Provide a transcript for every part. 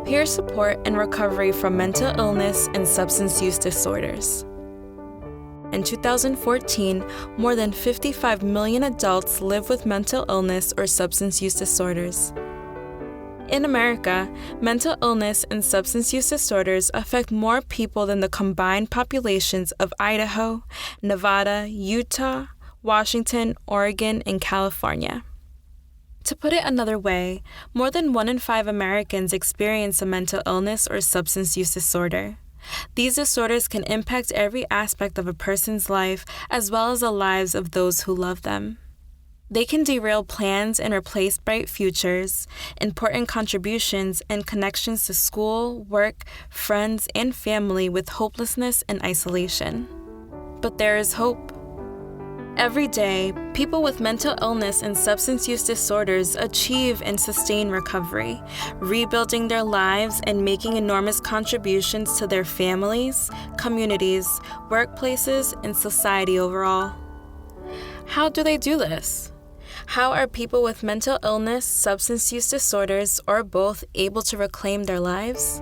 Peer support and recovery from mental illness and substance use disorders. In 2014, more than 55 million adults live with mental illness or substance use disorders. In America, mental illness and substance use disorders affect more people than the combined populations of Idaho, Nevada, Utah, Washington, Oregon, and California. To put it another way, more than 1 in 5 Americans experience a mental illness or substance use disorder. These disorders can impact every aspect of a person's life as well as the lives of those who love them. They can derail plans and replace bright futures, important contributions, and connections to school, work, friends, and family with hopelessness and isolation. But there is hope. Every day, people with mental illness and substance use disorders achieve and sustain recovery, rebuilding their lives and making enormous contributions to their families, communities, workplaces, and society overall. How do they do this? How are people with mental illness, substance use disorders, or both able to reclaim their lives?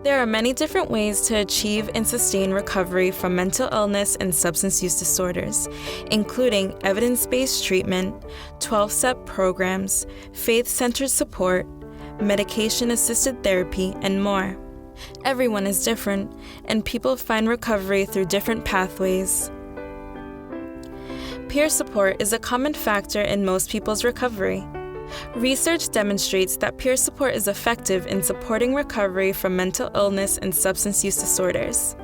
There are many different ways to achieve and sustain recovery from mental illness and substance use disorders, including evidence-based treatment, 12-step programs, faith-centered support, medication-assisted therapy, and more. Everyone is different, and people find recovery through different pathways. Peer support is a common factor in most people's recovery. Research demonstrates that peer support is effective in supporting recovery from mental illness and substance use disorders.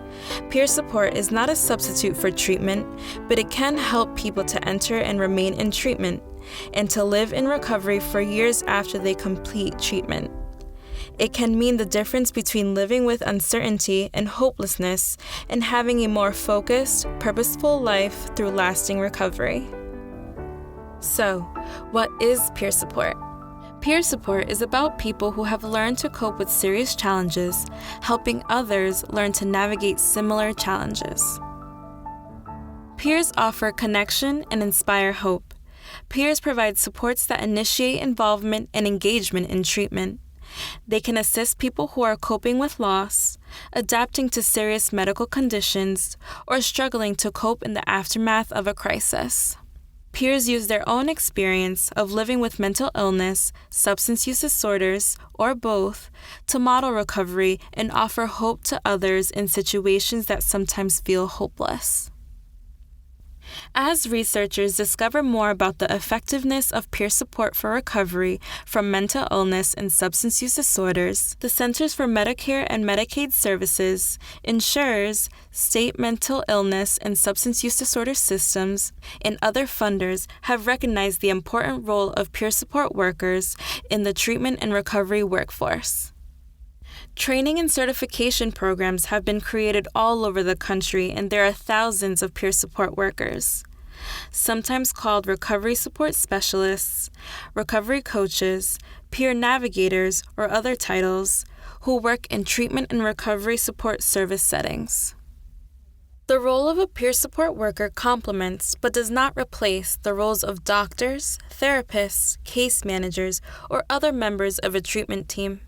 Peer support is not a substitute for treatment, but it can help people to enter and remain in treatment and to live in recovery for years after they complete treatment. It can mean the difference between living with uncertainty and hopelessness and having a more focused, purposeful life through lasting recovery. So, what is peer support? Peer support is about people who have learned to cope with serious challenges, helping others learn to navigate similar challenges. Peers offer connection and inspire hope. Peers provide supports that initiate involvement and engagement in treatment. They can assist people who are coping with loss, adapting to serious medical conditions, or struggling to cope in the aftermath of a crisis. Peers use their own experience of living with mental illness, substance use disorders, or both, to model recovery and offer hope to others in situations that sometimes feel hopeless. As researchers discover more about the effectiveness of peer support for recovery from mental illness and substance use disorders, the Centers for Medicare and Medicaid Services, Insurers, state mental illness and substance use disorder systems, and other funders have recognized the important role of peer support workers in the treatment and recovery workforce. Training and certification programs have been created all over the country, and there are thousands of peer support workers, sometimes called recovery support specialists, recovery coaches, peer navigators, or other titles, who work in treatment and recovery support service settings. The role of a peer support worker complements but does not replace the roles of doctors, therapists, case managers, or other members of a treatment team.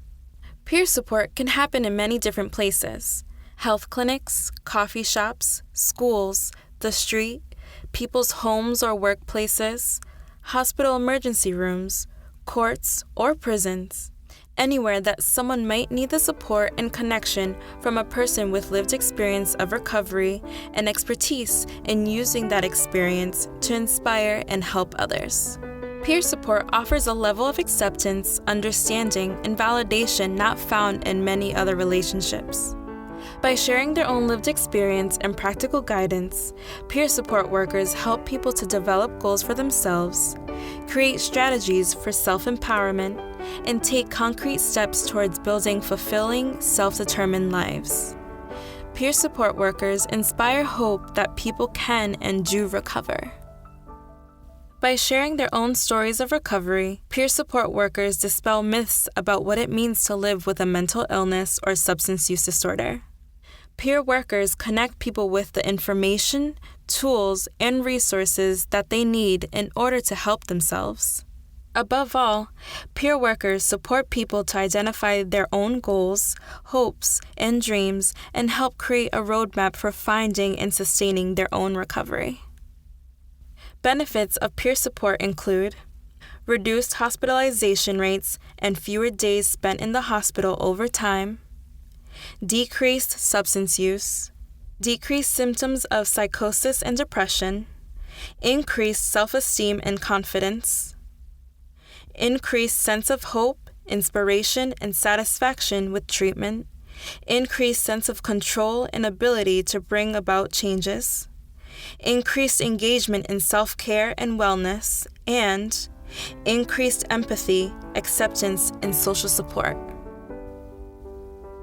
Peer support can happen in many different places: health clinics, coffee shops, schools, the street, people's homes or workplaces, hospital emergency rooms, courts, or prisons. Anywhere that someone might need the support and connection from a person with lived experience of recovery and expertise in using that experience to inspire and help others. Peer support offers a level of acceptance, understanding, and validation not found in many other relationships. By sharing their own lived experience and practical guidance, peer support workers help people to develop goals for themselves, create strategies for self-empowerment, and take concrete steps towards building fulfilling, self-determined lives. Peer support workers inspire hope that people can and do recover. By sharing their own stories of recovery, peer support workers dispel myths about what it means to live with a mental illness or substance use disorder. Peer workers connect people with the information, tools, and resources that they need in order to help themselves. Above all, peer workers support people to identify their own goals, hopes, and dreams and help create a roadmap for finding and sustaining their own recovery. Benefits of peer support include reduced hospitalization rates and fewer days spent in the hospital over time, decreased substance use, decreased symptoms of psychosis and depression, increased self-esteem and confidence, increased sense of hope, inspiration, and satisfaction with treatment, increased sense of control and ability to bring about changes, increased engagement in self-care and wellness, and increased empathy, acceptance, and social support.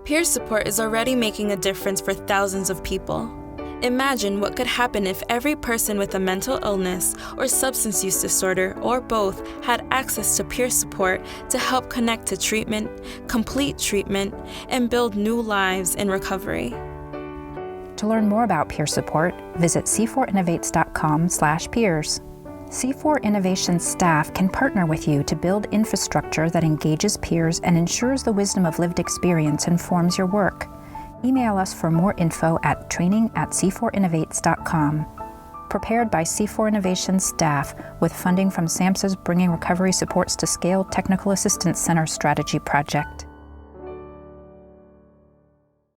Peer support is already making a difference for thousands of people. Imagine what could happen if every person with a mental illness or substance use disorder or both had access to peer support to help connect to treatment, complete treatment, and build new lives in recovery. To learn more about peer support, visit c4innovates.com/peers. C4 Innovations staff can partner with you to build infrastructure that engages peers and ensures the wisdom of lived experience informs your work. Email us for more info at training@c4innovates.com. Prepared by C4 Innovations staff with funding from SAMHSA's Bringing Recovery Supports to Scale Technical Assistance Center Strategy Project.